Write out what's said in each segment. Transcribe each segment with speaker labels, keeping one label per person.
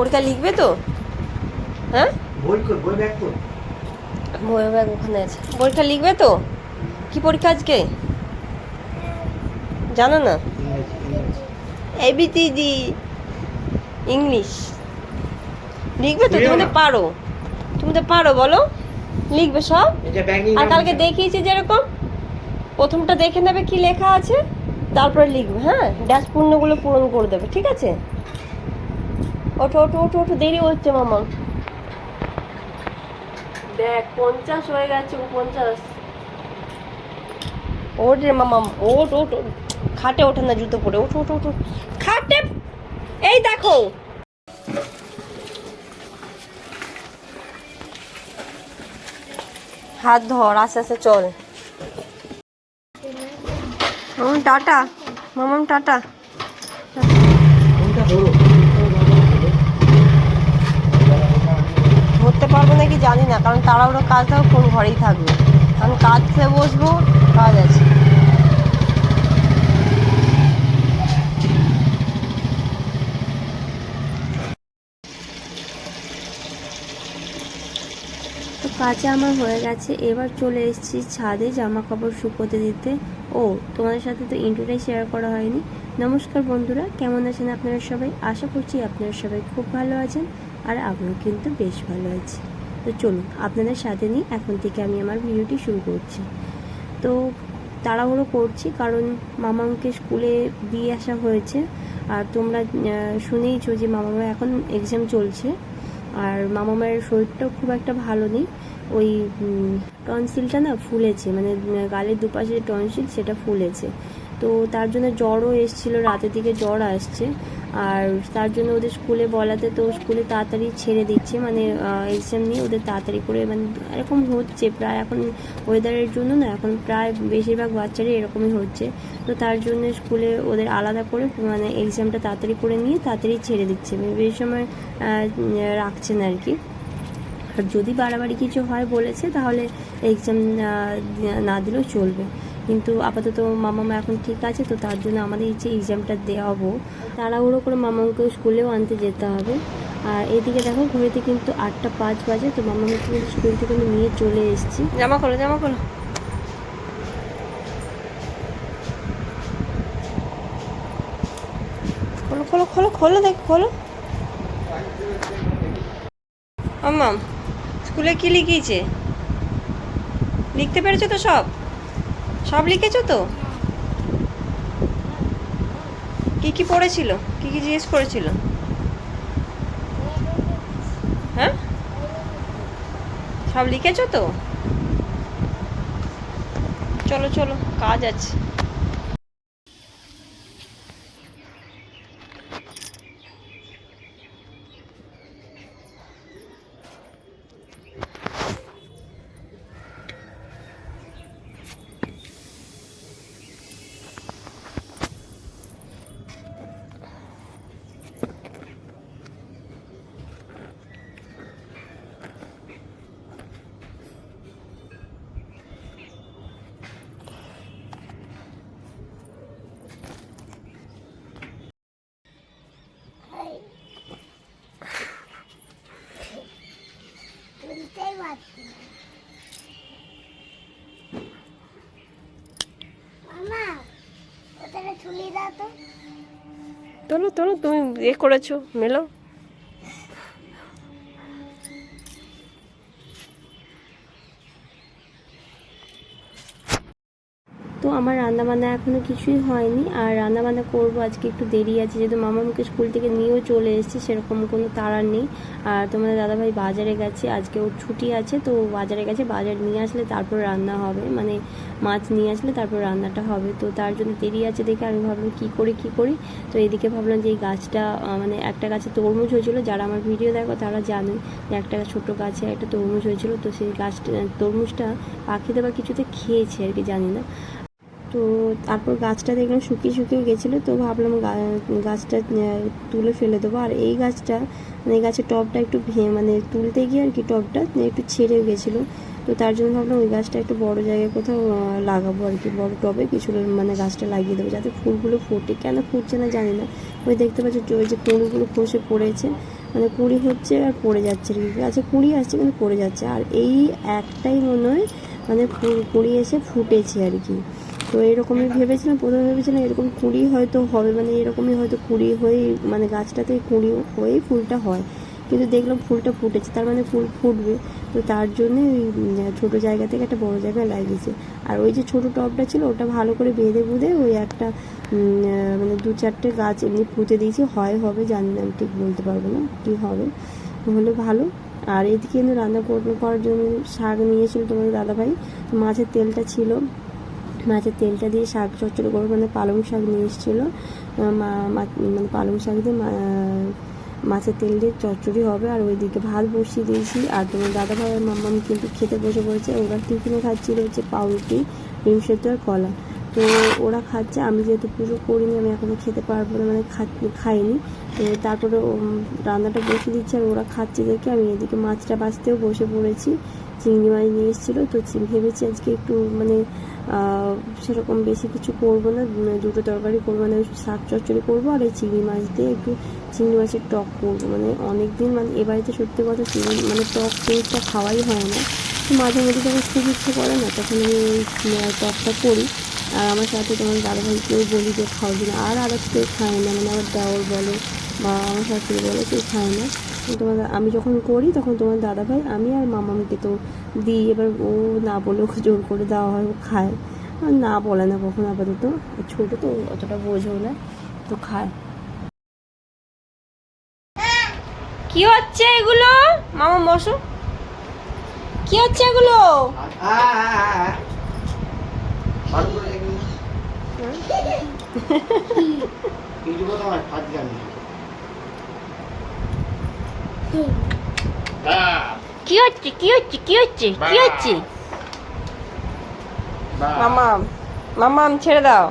Speaker 1: পরীক্ষা লিখবে তো? হ্যাঁ,
Speaker 2: বই ব্যাগ তো
Speaker 1: বই ব্যাগ ওখানে আছে। পরীক্ষা লিখবে তো? কি পরীক্ষা আজকে জানো না? এবিসিডি ইংলিশ লিখবে তো? তুমি তো পারো, তুমি তো পারো, বলো লিখবে সব। আর কালকে দেখিয়েছি যেরকম, প্রথমটা দেখে নেবে কি লেখা আছে, তারপরে লিখবে। হ্যাঁ, ড্যাশ পূর্ণগুলো পূরণ করে দেবে, ঠিক আছে? ওঠো ওঠো ওঠো ওঠো, দেরি হচ্ছে মামা। দেখ 50 হয়ে গেছে, 49। ওঠ রে মামা, ওঠ ওঠ ওঠ। খাটে ওঠে না জুতো পরে, ওঠো ওঠো ওঠো খাটে। এই দেখো, হাত ধর, আস্তে আস্তে চল। টাটা মামাম, টাটা। ধরতে পারবো নাকি জানি না, কারণ তাড়াহুড়ো কাজ দাও, ফোন ঘরেই থাকবে। আমি কাজে বসবো, কাজ আছে।
Speaker 3: তো কাজে আমার হয়ে গেছে, এবার চলে এসেছি ছাদে জামা কাপড় শুকোতে দিতে। ও তোমাদের সাথে তো ইন্ট্রোটাই শেয়ার করা হয়নি। নমস্কার বন্ধুরা, কেমন আছেন আপনারা সবাই? আশা করছি আপনারা সবাই খুব ভালো আছেন, আর আমিও কিন্তু বেশ ভালো আছি। তো চলুন আপনাদের সাথে নিয়ে এখন থেকে আমি আমার ভিডিওটি শুরু করছি। তো তাড়াহুড়ো করছি কারণ মামাকে স্কুলে দিয়ে আসা হয়েছে, আর তোমরা শুনেইছো যে মামার এখন এক্সাম চলছে। আর মামার শরীরটাও খুব একটা ভালো নেই, ওই টনসিলটা না ফুলেছে, মানে গালের দুপাশে যে টনসিল সেটা ফুলেছে। তো তার জন্য জ্বরও এসেছিলো, রাতের দিকে জ্বর আসছে। আর তার জন্য ওদের স্কুলে বলাতে তো স্কুলে তাড়াতাড়ি ছেড়ে দিচ্ছে, মানে এক্সাম নিয়ে ওদের তাড়াতাড়ি করে, মানে এরকম হচ্ছে প্রায় এখন ওয়েদারের জন্য না, এখন প্রায় বেশিরভাগ বাচ্চারই এরকমই হচ্ছে। তো তার জন্য স্কুলে ওদের আলাদা করে মানে এক্সামটা তাড়াতাড়ি করে নিয়ে তাড়াতাড়ি ছেড়ে দিচ্ছে, বেশি সময় রাখছে না আর কি। আর যদি বাড়াবাড়ি কিছু হয় বলেছে তাহলে এক্সাম না দিলেও চলবে, কিন্তু আপাতত মামা এখন ঠিক আছে। তো তার জন্য আমাদের ইচ্ছে এক্সামটা দেওয়াবো, তাড়াহুড়ো করে মামাকে স্কুলেও আনতে যেতে হবে। আর এইদিকে দেখো ঘড়িতে কিন্তু 8:05 বাজে, তো মামাকে কিন্তু স্কুল থেকে আমি নিয়ে চলে এসেছি।
Speaker 1: জামা খোলো, জামা খোলো। খোলো খোলো খোলো খোলো, দেখ খোলো। মাম্মাম স্কুলে কি লিখিয়েছে? লিখতে পেরেছো তো? সব সব লিখেছো তো? কি কি পড়েছিল, কি কি জিজ্ঞেস করেছিল? হ্যাঁ, সব লিখেছো তো? চলো চলো, কাজ আছে। তোলো তোলো, তুমি করেছো, মেলো।
Speaker 3: তো আমার রান্নাবান্না এখনও কিছুই হয়নি, আর রান্নাবান্না করবো আজকে একটু দেরি আছে, যেহেতু মামাকে স্কুল থেকে নিয়েও চলে এসেছি, সেরকম কোনো তাড়া নেই। আর তোমাদের দাদাভাই বাজারে গেছে, আজকে ওর ছুটি আছে, তো বাজারে গেছে, বাজার নিয়ে আসলে তারপর রান্না হবে, মানে মাছ নিয়ে আসলে তারপর রান্নাটা হবে। তো তার জন্য দেরি আছে দেখে আমি ভাবলাম কী করি। তো এদিকে ভাবলাম যে এই গাছটা, মানে একটা গাছে তরমুজ হয়েছিল, যারা আমার ভিডিও দেখো তারা জানে যে একটা ছোটো গাছে একটা তরমুজ হয়েছিল। তো সেই গাছটা, তরমুজটা পাখিতে বা কিছুতে খেয়েছে আর কি, জানি না। তো তারপর গাছটা দেখলাম শুকিয়ে গেছিলো, তো ভাবলাম গাছটা তুলে ফেলে দেবো। আর এই গাছটা, মানে এই গাছের টবটা একটু মানে তুলতে গিয়ে আর কি টবটা একটু ছেড়ে গেছিলো। তো তার জন্য ভাবলাম ওই গাছটা একটু বড় জায়গায় কোথাও লাগাবো আর কি, বড় টবে কিছু মানে গাছটা লাগিয়ে দেবো যাতে ফুলগুলো ফোটে। কেন ফুটছে না জানি না, ওই দেখতে পাচ্ছি ওই যে কুঁড়িগুলো খসে পড়েছে। মানে কুড়ি হচ্ছে আর পড়ে যাচ্ছে আর কি। আচ্ছা কুড়ি আসছে কিন্তু পড়ে যাচ্ছে, আর এই একটাই মনে হয় মানে কুড়ি এসে ফুটেছে আর কি। তো এরকমই ভেবেছিলাম, প্রথমে ভেবেছিলাম এরকম কুড়ি হয়তো হবে, মানে এরকমই হয়তো কুড়ি হয়ে মানে গাছটাতে কুড়ি হয়েই ফুলটা হয়, কিন্তু দেখলাম ফুলটা ফুটেছে, তার মানে ফুল ফুটবে। তো তার জন্যে ওই ছোটো জায়গা থেকে একটা বড় জায়গায় লাগিয়েছে। আর ওই যে ছোটো টবটা ছিল ওটা ভালো করে বেঁধে বুঁধে ওই একটা মানে 2-4টে গাছ এমনি পুঁতে দিয়েছি, হয় হবে জানি না, আমি ঠিক বলতে পারবো না কী হবে, হলে ভালো। আর এদিকে কিন্তু রান্না করার জন্য শাক নিয়েছিল তোমাদের দাদাভাই, তো মাছের তেলটা ছিল, মাছের তেলটা দিয়ে শাক চচ্চড়ি করবো, মানে পালং শাক নিয়ে এসেছিলো, মানে পালং শাক দিয়ে মাছের তেল দিয়ে চচ্চড়ি হবে। আর ওইদিকে ভাত বসিয়ে দিয়েছি। আর তোমার দাদাভাই আর মাম্মাম কিন্তু খেতে বসে পড়েছে, ওরা টিফিনে খাচ্ছিল হচ্ছে পাউরুটি, ডিম সেদ্ধ আর কলা। তো ওরা খাচ্ছে, আমি যেহেতু পুজো করিনি আমি এখনও খেতে পারবো না, মানে খাইনি। তো তারপরে রান্নাটা বসিয়ে দিচ্ছি আর ওরা খাচ্ছে দেখে আমি এদিকে মাছটা বাছতেও বসে পড়েছি। চিংড়ি মাছ নিয়ে এসেছিলো, তো ভেবেছি আজকে একটু মানে সেরকম বেশি কিছু করবো না, দুটো তরকারি করবো, মানে শাক চচ্চড়ি করবো আর এই চিংড়ি মাছ দিয়ে একটু চিংড়ি মাছের টক করবো। মানে অনেক দিন মানে এ বাড়িতে সত্যি কথা চিংড়ি মানে টক জিনিসটা খাওয়াই হয় না, তো মাঝে মধ্যে যখন খুব ইচ্ছে করে না তখন আমি ওই টকটা করি। আর আমার সাথে তোমার দাদাভাইকেও বলি যে খাওয়া দিন, আর কেউ খায় না, মানে আমার দেওর বলো বা আমার সাথে বলে কেউ খায় না। তোমার আমি যখন করি তখন তোমার দাদাভাই আমি আর মামাকে তো দিই, এবার ও না বলে ওকে জোর করে দেওয়া হয়, ও খায়, আর না বলে না কখনো আপাতত, ছোটো তো অতটা বোঝেও না, তো খায়।
Speaker 1: কি হচ্ছে এগুলো? মামা বসো, কি হচ্ছে এগুলো? কি হচ্ছে কি হচ্ছে কি হচ্ছে কি হচ্ছে? মামাম মামাম ছেড়ে দাও,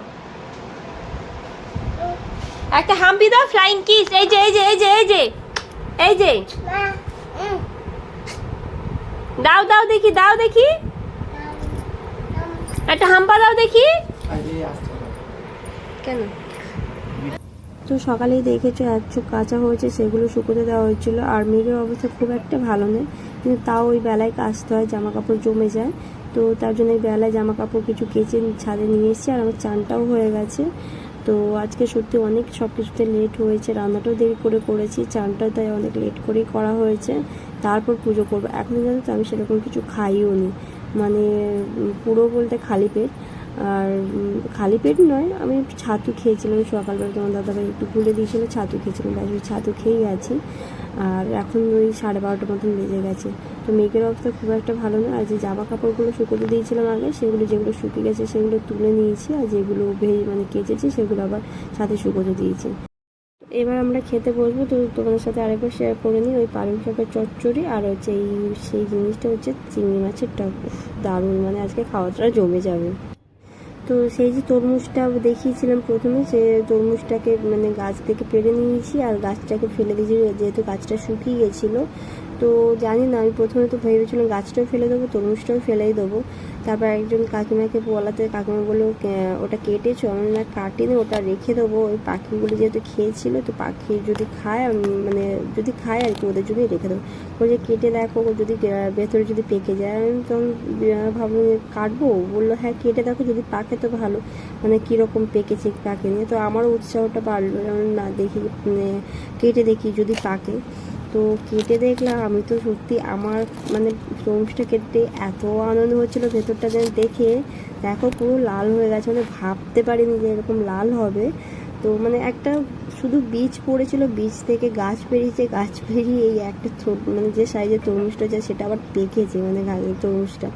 Speaker 1: একটা হাম্পি দাও, ফ্লাইং কিস, এই যে এই যে এই যে এই যে এই যে দাও দাও দেখি, দাও দেখি, একটা হাম্পা দাও দেখি। কেন?
Speaker 3: তো সকালেই দেখেছো এক চোখ কাঁচা হয়েছে, সেগুলো শুকোতে দেওয়া হয়েছিল। আর মেঘের অবস্থা খুব একটা ভালো নেই, কিন্তু তাও ওই বেলায় কাচতে হয়, জামা কাপড় জমে যায়, তো তার জন্য এই বেলায় জামা কাপড় কিছু কেচে ছাদে নিয়ে এসেছি। আর আমার চানটাও হয়ে গেছে। তো আজকে সত্যি অনেক সব কিছুতে লেট হয়েছে, রান্নাটাও দেরি করে করেছি, চানটাও তাই অনেক লেট করেই করা হয়েছে। তারপর পুজো করবো, এখন জানো তো আমি সেরকম কিছু খাইও নি, মানে পুরো বলতে খালি পেট। আর খালি পেট নয়, আমি ছাতু খেয়েছিলাম সকালবেলা, তোমার দাদাভাই একটু গুলে দিয়েছিলো, ছাতু খেয়েছিলাম, ব্যাস ওই ছাতু খেয়েই আছি। আর এখন ওই 12:30 মতন বেজে গেছে। তো মেঘের অবস্থা খুব একটা ভালো নয়। আর যে জামা কাপড়গুলো শুকোতে দিয়েছিলাম আগে, সেগুলো যেগুলো শুকিয়ে গেছে সেগুলো তুলে নিয়েছি, আর যেগুলো মানে কেচেছি সেগুলো আবার সাথে শুকোতে দিয়েছি। এবার আমরা খেতে বসবো, তো তোমাদের সাথে আরেকবার শেয়ার করে নিই ওই পালং শাকের চচ্চড়ি আর হচ্ছে সেই জিনিসটা হচ্ছে চিংড়ি মাছের টক। দারুণ, মানে আজকে খাওয়াটা জমে যাবে। তো সেই যে তরমুজটা দেখিয়েছিলাম প্রথমে, সে তরমুজটাকে মানে গাছ থেকে পেড়ে নিয়েছি আর গাছটাকে ফেলে দিয়েছি, যেহেতু গাছটা শুকিয়ে গেছিলো। তো জানি না, আমি প্রথমে তো ভেবেছিলাম গাছটাও ফেলে দেবো, তরমুজটাও ফেলেই দেবো। তারপর একজন কাকিমাকে বলাতে কাকিমা বললো ওটা কেটেছো, আমি না কাটিনি, ওটা রেখে দেবো, ওই পাখিগুলো যেহেতু খেয়েছিল, তো পাখি যদি খায় মানে যদি খায় আর কি, ওদের জন্যই রেখে দেবো। বলছে কেটে দেখো যদি ভেতরে যদি পেকে যায়, আমি তখন ভাবলাম কাটবো, বললো হ্যাঁ কেটে দেখো যদি পাকে তো ভালো, মানে কীরকম পেকেছে পাকেনি। তো আমারও উৎসাহটা বাড়লো, না দেখি কেটে দেখি যদি পাকে। তো কেটে দেখলাম, আমি তো সত্যি আমার মানে তরমুজটা কেটে এত আনন্দ হচ্ছিলো ভেতরটা যেন দেখে, দেখো পুরো লাল হয়ে গেছে, মানে ভাবতে পারিনি যে এরকম লাল হবে। তো মানে একটা শুধু বীজ পড়েছিল, বীজ থেকে গাছ বেরিয়েছে, গাছ বেরিয়ে এই একটা ছোট মানে যে সাইজের তরমুজটা যায় সেটা আবার পেকেছে, মানে গাছের তরমুজটা।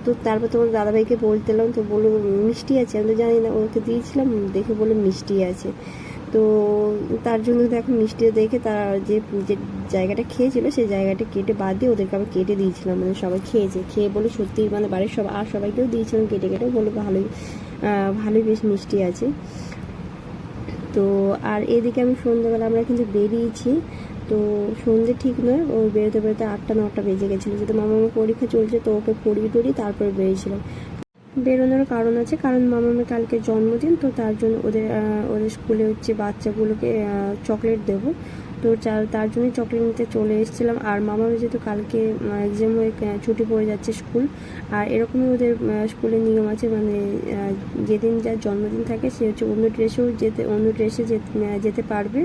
Speaker 3: তো তারপর তোমার দাদাভাইকে বলতেলাম, তো বললো মিষ্টি আছে, আমি তো জানি না, ওকে দিয়েছিলাম দেখে বলে মিষ্টি আছে। তো তার জন্য দেখো মিষ্টি দেখে তার যে জায়গাটা খেয়েছিল সেই জায়গাটা কেটে বাদ দিয়ে ওদেরকে আবার কেটে দিয়েছিলাম, মানে সবাই খেয়েছে, খেয়ে বলে সত্যি মানে বাড়ির সবাইকেও দিয়েছিলাম কেটে কেটে, বলে ভালোই বেশ মিষ্টি আছে। তো আর এদিকে আমি সন্ধ্যেবেলা আমরা কিন্তু বেরিয়েছি, তো সন্ধ্যে ঠিক নয়, ও বেরোতে বেরোতে 8-9 বেজে গেছিলো, যেহেতু মামার পরীক্ষা চলছে, তো ওকে পড়িয়ে টড়িয়ে তারপরে বেরিয়েছিলাম। বেরোনোর কারণ আছে, কারণ মামামের কালকে জন্মদিন, তো তার জন্য ওদের স্কুলে হচ্ছে বাচ্চাগুলোকে চকলেট দেবো। তো তার জন্যই চকলেট নিতে চলে এসেছিলাম। আর মামার যেহেতু কালকে এক্সাম হয়ে ছুটি পড়ে যাচ্ছে স্কুল, আর এরকমই ওদের স্কুলের নিয়ম আছে, মানে যেদিন যার জন্মদিন থাকে সে হচ্ছে অন্য ড্রেসে যেতে পারবে,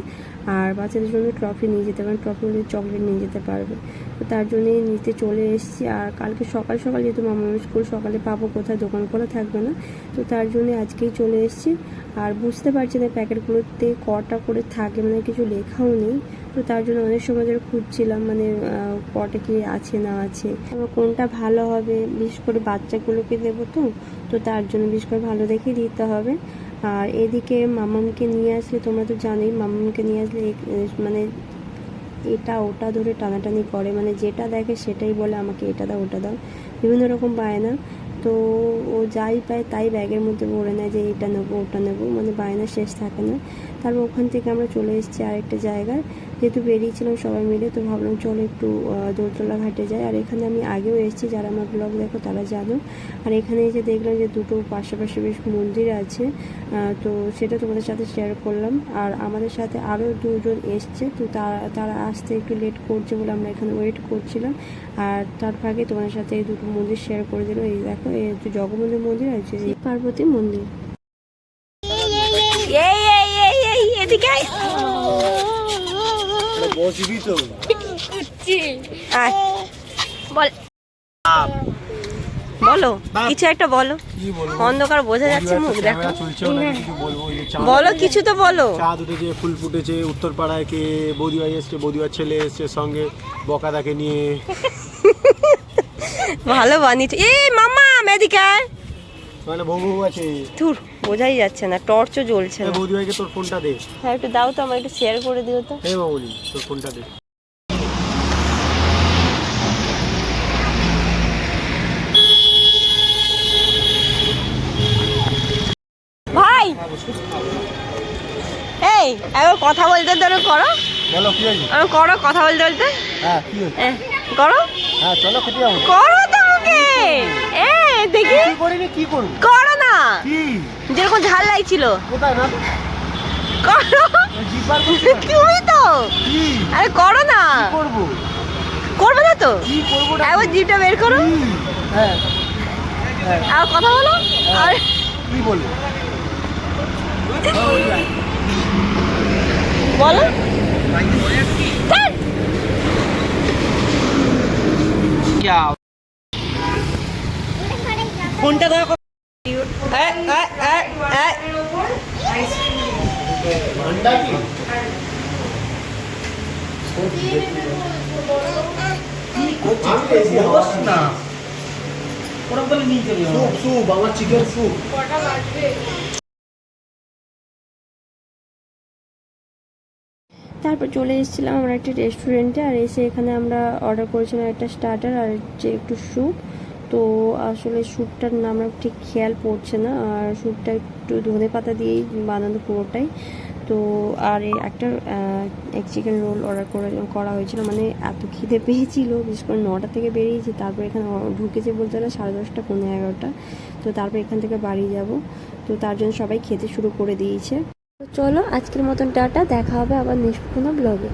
Speaker 3: আর বাচ্চাদের জন্য ট্রফি নিয়ে যেতে পারবে, ট্রফি হলে চকলেট নিয়ে যেতে পারবে। তো তার জন্যই নিতে চলে এসেছি। আর কালকে সকাল সকাল যেহেতু মামার স্কুল, সকালে পাবো কোথায়, দোকান খোলা থাকবে না, তো তার জন্য আজকেই চলে এসেছি। আর বুঝতে পারছি না প্যাকেটগুলোতে কটা করে থাকে, মানে কিছু লেখাও নেই, তো তার জন্য অনেক সময় ধরে খুঁজছিলাম, মানে কটা কি আছে না আছে, কোনটা ভালো হবে, বিশেষ করে বাচ্চাগুলোকে দেবো, তো তার জন্য বিশেষ করে ভালো দেখে দিতে হবে। আর এদিকে মামামকে নিয়ে আসলে, তোমরা তো জানোই মামামকে নিয়ে আসলে মানে এটা ওটা ধরে টানাটানি করে, মানে যেটা দেখে সেটাই বলে আমাকে এটা দাও ওটা দাও, বিভিন্ন রকম বায়না। তো ও যাই পায় তাই ব্যাগের মধ্যে ভরে নেয় যে এটা নেবো ওটা নেবো, মানে বায়না শেষ থাকে না। তারপর ওখান থেকে আমরা চলে এসেছি আরেকটা জায়গায়, যেহেতু বেরিয়েছিলাম সবাই মিলে, তো ভাবলাম চলো একটু দোলতলা ঘাটে যাই। আর এখানে আমি আগেও এসেছি, যারা আমার ব্লগ দেখো তারা জানো। আর এখানে এসে দেখলাম যে দুটো পাশাপাশি বেশ মন্দির আছে, তো সেটা তোমাদের সাথে শেয়ার করলাম। আর আমাদের সাথে আরও দুজন এসছে, তো তারা আসতে একটু লেট করছে বলে আমরা এখানে ওয়েট করছিলাম। আর তার ফাঁকে তোমাদের সাথে এই দুটো মন্দির শেয়ার করে দিল। এই দেখো, এই হচ্ছে জগন্নাথ মন্দির আছে, এই পার্বতী মন্দির।
Speaker 1: এদিকে বলো, কিছু একটা বলো, অন্ধকার বোঝা যাচ্ছে মুখ, দেখো বলো, কিছু তো বলো।
Speaker 2: চাঁদ উঠেছে, ফুল ফুটেছে, উত্তরপাড়ায় কে বৌদিভাই এসছে, বৌদিভাই ছেলে এসছে, সঙ্গে বকাদাকে নিয়ে
Speaker 1: ভালো বানিয়েছে। এই মামা এদিকে আয়।
Speaker 2: মানে বউ আছে,
Speaker 1: ধুর বোঝাই যাচ্ছে না, টর্চও জ্বলছে না।
Speaker 2: বৌদিভাইকে তোর ফোনটা দে।
Speaker 1: হ্যাঁ একটু দাও তো, আমার একটু শেয়ার করে দিও তো।
Speaker 2: হ্যাঁ মামুনি, তোর ফোনটা দে।
Speaker 1: ভাই এই একবার কথা বলতে ধরো, করো
Speaker 2: বলো কি হয়েছে?
Speaker 1: করো কথা বলতে বলতে,
Speaker 2: হ্যাঁ কি হয়েছে?
Speaker 1: করো,
Speaker 2: হ্যাঁ চলো খেতে যাবো।
Speaker 1: করো তো মুখে, দেখি
Speaker 2: কি করিনি, কি করবো?
Speaker 1: করো না,
Speaker 2: কি
Speaker 1: যেরকম ঝাল লাগছিল
Speaker 2: কোথায় না
Speaker 1: করো,
Speaker 2: জিপার করছি না।
Speaker 1: তুমি তো
Speaker 2: কি
Speaker 1: আরে করো না,
Speaker 2: করবো?
Speaker 1: করবে না তো,
Speaker 2: কি করবো না?
Speaker 1: একবার জিভটা বের করো,
Speaker 2: হ্যাঁ হ্যাঁ,
Speaker 1: আর কথা বলো। আর
Speaker 2: কি বলবো?
Speaker 1: বলো
Speaker 2: ফোনটা দাও। ঘন্টা কি? না ওরা বলে নিয়ে চলে যাবো। স্যুপ আমার চিকেন স্যুপ।
Speaker 3: তারপর চলে এসেছিলাম আমরা একটা রেস্টুরেন্টে, আর এসে এখানে আমরা অর্ডার করেছিলাম একটা স্টার্টার আর হচ্ছে একটু স্যুপ। তো আসলে স্যুপটার নাম আমার ঠিক খেয়াল পড়ছে না, আর স্যুপটা একটু ধনে পাতা দিয়েই বানানো পুরোটাই। তো আর একটা এক চিকেন রোল অর্ডার করা হয়েছিল, মানে এত খিদে পেয়েছিল, বিশেষ করে 9টা থেকে বেরিয়েছি, তারপর এখানে ঢুকেছে বলতে গেলে 10:30 পৌনে 11টা। তো তারপর এখান থেকে বাড়ি যাব, তো তার জন্য সবাই খেতে শুরু করে দিয়েছে। তো চলো আজকের মতন টাটা, দেখা হবে আবার নেক্সট কোনো ব্লগে।